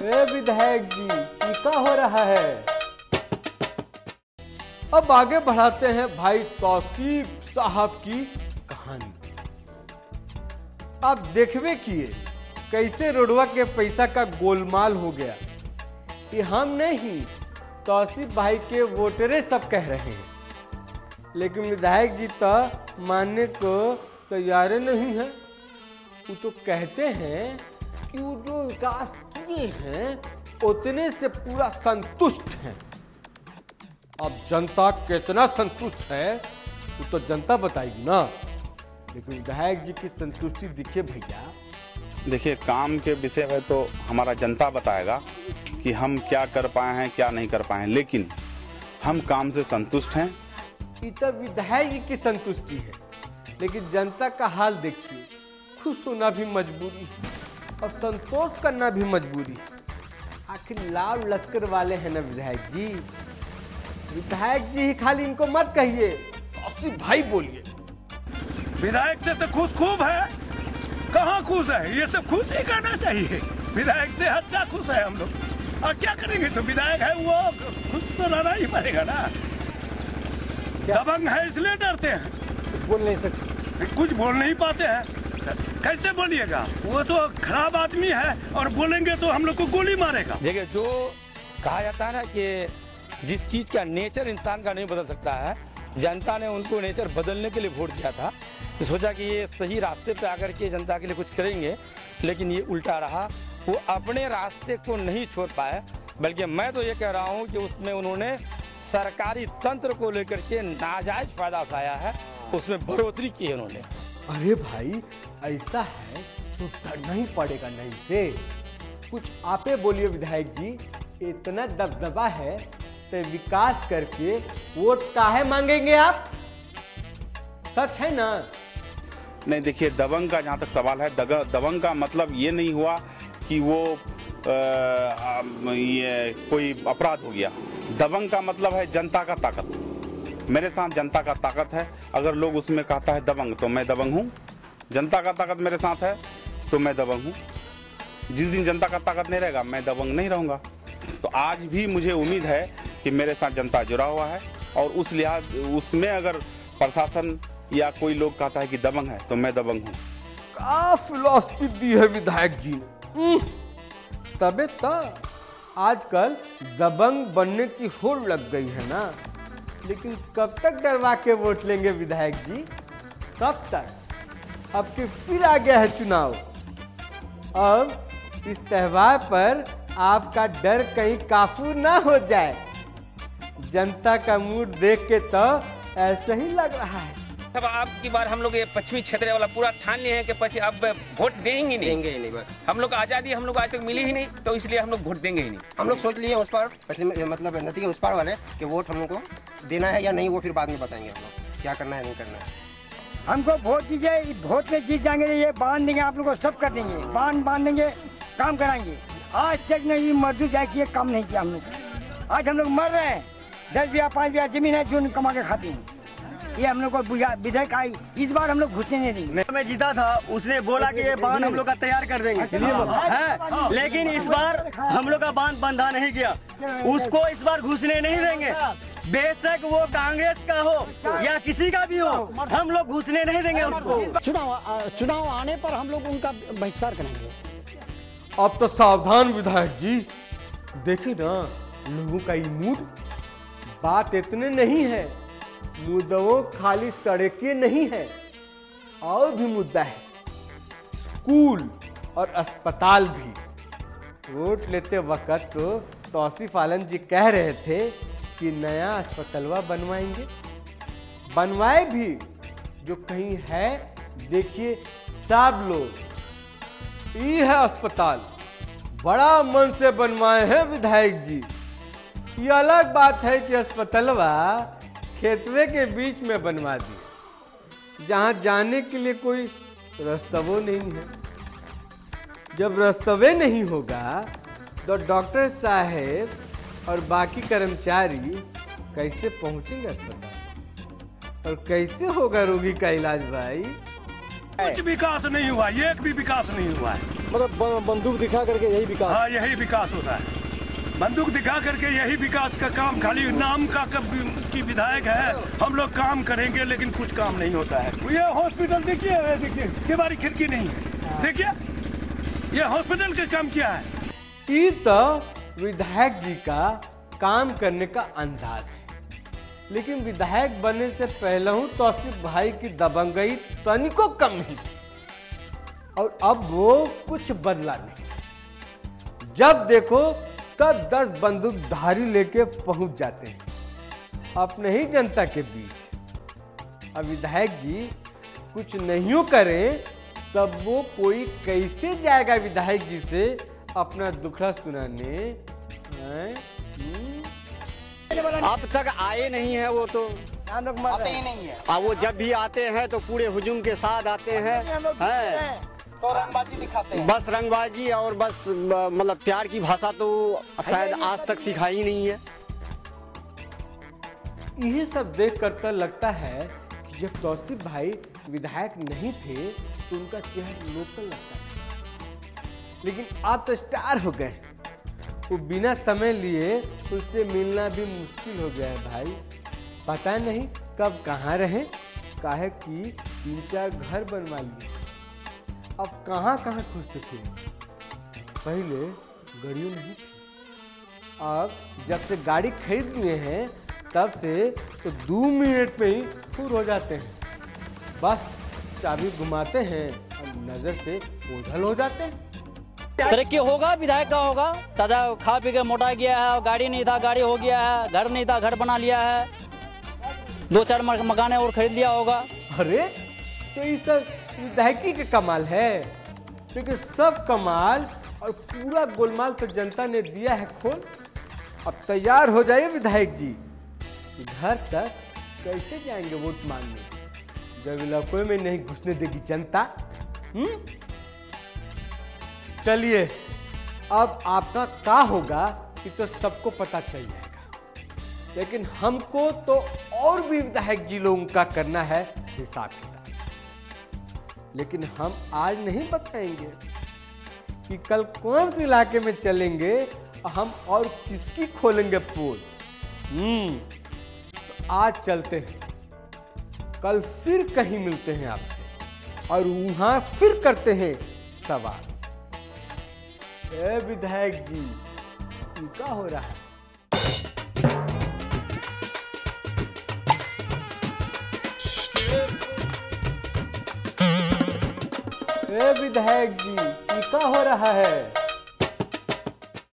विधायक जी ये क्या हो रहा है? अब आगे बढ़ाते हैं भाई तौसीफ साहब की कहानी। आप देखबे किए कैसे रोडवा के पैसा का गोलमाल हो गया। ये हम नहीं, तौसीफ भाई के वोटरे सब कह रहे हैं, लेकिन विधायक जी तो मानने को तैयार नहीं है। वो तो कहते हैं कि वो जो विकास किए हैं उतने से पूरा संतुष्ट हैं। अब जनता कितना संतुष्ट है वो तो जनता बताएगी ना, लेकिन विधायक जी की संतुष्टि दिखे भैया। देखिए, काम के विषय में तो हमारा जनता बताएगा कि हम क्या कर पाए हैं क्या नहीं कर पाए हैं, लेकिन हम काम से संतुष्ट हैं। ये तो विधायक जी की संतुष्टि है, लेकिन जनता का हाल देखिए, खुश होना भी मजबूरी है और संतोष करना भी मजबूरी है। आखिर लाल लश्कर वाले हैं ना विधायक जी। विधायक जी ही खाली इनको मत कहिए, तौसीफ भाई बोलिए। विधायक से तो खुश खूब है, कहाँ खुश है? ये सब खुश ही करना चाहिए। विधायक से अच्छा खुश है हम लोग, और क्या करेंगे? तो विधायक है वो खुश तो रहना ही पड़ेगा ना। दबंग है इसलिए डरते हैं, बोल नहीं सकते, कुछ बोल नहीं पाते हैं। कैसे बोलिएगा? वो तो खराब आदमी है और बोलेंगे तो हम लोग को गोली मारेगा। देखिए, जो कहा जाता है ना कि जिस चीज का नेचर इंसान का नहीं बदल सकता है, जनता ने उनको नेचर बदलने के लिए वोट दिया था। तो सोचा कि ये सही रास्ते पे आकर के जनता के लिए कुछ करेंगे, लेकिन ये उल्टा रहा। वो अपने रास्ते को नहीं छोड़ पाए, बल्कि मैं तो ये कह रहा हूँ कि उसमें उन्होंने सरकारी तंत्र को लेकर के नाजायज फायदा उठाया है, उसमें बढ़ोतरी की है उन्होंने। अरे भाई ऐसा है तो डरना ही पड़ेगा नहीं से। कुछ आपे बोलिए विधायक जी, इतना दबदबा है तो विकास करके वोट काहे मांगेंगे आप? सच है ना? नहीं, देखिए, दबंग का जहाँ तक सवाल है, दबंग का मतलब ये नहीं हुआ कि वो ये कोई अपराध हो गया। दबंग का मतलब है जनता का ताकत। मेरे साथ जनता का ताकत है। अगर लोग उसमें कहता है दबंग, तो मैं दबंग हूँ। जनता का ताकत मेरे साथ है तो मैं दबंग हूँ। जिस दिन जनता का ताकत नहीं रहेगा मैं दबंग नहीं रहूँगा। तो आज भी मुझे उम्मीद है कि मेरे साथ जनता जुड़ा हुआ है, और उस लिहाज उसमें अगर प्रशासन या कोई लोग कहता है कि दबंग है तो मैं दबंग हूँ। क्या फिलॉसफी दी है विधायक जी ने। तबे तो आजकल दबंग बनने की होड़ लग गई है ना। लेकिन कब तक डरवा के वोट लेंगे विधायक जी? कब तक? अब कि फिर आ गया है चुनाव। अब इस त्योहार पर आपका डर कहीं काफू ना हो जाए। जनता का मूड देख के तो ऐसे ही लग रहा है। अब आपकी बार हम लोग ये पश्चिमी क्षेत्र वाला पूरा ठान लिए हैं कि पश्चिम अब वोट देंगे नहीं, बस हम लोग आजादी हम लोग आज तक मिली ही नहीं, तो इसलिए हम लोग वोट देंगे ही नहीं। हम लोग सोच लिए उस पार मतलब नदी के उस पार वाले कि वोट हम लोग को देना है या नहीं, वो फिर बाद में बताएंगे हम लोग क्या करना है नहीं करना है। हमको वोट दीजिए, वोट में जीत जाएंगे, ये बांध देंगे, आप लोग को सब कर देंगे, बांध देंगे, काम कराएंगे। आज तक नहीं मजदूर जाए कि ये काम नहीं किया हम लोग। आज हम लोग मर रहे हैं। 10 बीघा 5 बीघा जमीन है जो कमा के खाते हैं। ये हम लोग को विधायक आई, इस बार हम लोग घुसने नहीं देंगे। मैं जीता था, उसने बोला कि ये बांध हम लोग का तैयार कर देंगे है, लेकिन इस बार हम लोग का बांध बंधा नहीं किया। उसको इस बार घुसने नहीं देंगे, बेशक वो कांग्रेस का हो या किसी का भी हो, हम लोग घुसने नहीं देंगे उसको। चुनाव आने पर हम लोग उनका बहिष्कार करेंगे। अब तो सावधान विधायक जी, देखे ना लोगों का ये मूड। बात इतने नहीं है, मुद्दों खाली सड़कें नहीं है, और भी मुद्दा है, स्कूल और अस्पताल भी। वोट लेते वक्त तो तौसीफ आलम जी कह रहे थे कि नया अस्पतालवा बनवाएंगे, बनवाए भी। जो कहीं है देखिए सब लोग, ये है अस्पताल, बड़ा मन से बनवाए हैं विधायक जी। ये अलग बात है कि अस्पतालवा खेतवे के बीच में बनवा दिए, जहाँ जाने के लिए कोई रास्तवो नहीं है। जब रास्तवे नहीं होगा तो डॉक्टर साहब और बाकी कर्मचारी कैसे पहुंचेंगे अस्पताल, और कैसे होगा रोगी का इलाज भाई? कुछ विकास नहीं हुआ, एक भी विकास नहीं हुआ है। मतलब बंदूक दिखा करके यही विकास? हाँ, यही विकास होता है। बंदूक दिखा करके यही विकास का काम, खाली नाम का की विधायक है, हम लोग काम करेंगे लेकिन कुछ काम नहीं होता है। ये हॉस्पिटल देखिए, देखिए केवाड़ी खिड़की नहीं है, देखिए ये हॉस्पिटल का काम किया है। ये तो विधायक जी का काम करने का अंदाज है, लेकिन विधायक बनने से पहले हूँ तौसीफ भाई की दबंगई तनिको कम नहीं थी, और अब वो कुछ बदला नहीं। जब देखो तब 10 बंदूकधारी लेके पहुंच जाते हैं अपने ही जनता के बीच। अब विधायक जी कुछ नहीं करें तब वो कोई कैसे जाएगा विधायक जी से अपना दुखड़ा सुनाने? अब तक आए नहीं है वो, तो हम लोग मर रहे हैं। अब वो जब भी आते हैं तो पूरे हुजूम के साथ आते हैं, तो रंगबाजी दिखाते हैं, बस रंगबाजी और बस मतलब प्यार की भाषा तो शायद आज तक सिखाई नहीं है। यह सब देख कर तो लगता है कि जब तौसीफ भाई विधायक नहीं थे तो उनका चेहरा लोकल लगता था, लेकिन अब तो स्टार हो गए। वो बिना समय लिए उससे मिलना भी मुश्किल हो गया है भाई। पता नहीं कब कहाँ रहे, काहे कि 3-4 घर बनवा लिए, अब कहाँ कहाँ खुशते थे। पहले गाड़ियों नहीं थी, अब जब से गाड़ी खरीद लिए हैं तब से तो 2 मिनट पे ही फुर हो जाते हैं। बस चाबी घुमाते हैं और नजर से ओझल हो जाते हैं। तरक्की होगा, विधायक का होगा। दादा खा पी के मोटा गया है, गाड़ी नहीं था गाड़ी हो गया है, घर नहीं था घर बना लिया है, 2-4 मकाने और खरीद लिया होगा। अरे तो ये सब विधायकी के कमाल है, लेकिन सब कमाल और पूरा गोलमाल तो जनता ने दिया है खोल। अब तैयार हो जाइए विधायक जी, घर तक कैसे जाएंगे वोट मांगने जब इलाकों में नहीं घुसने देगी जनता। चलिए अब आपका क्या होगा कि तो सबको पता चल जाएगा, लेकिन हमको तो और भी विधायक जी लोगों का करना है हिसाब किताब। लेकिन हम आज नहीं बताएंगे कि कल कौन से इलाके में चलेंगे और हम और किसकी खोलेंगे पोल। तो आज चलते हैं, कल फिर कहीं मिलते हैं आपसे और वहां फिर करते हैं सवाल। ए विधायक जी, क्या हो रहा है? ए विधायक जी, क्या हो रहा है?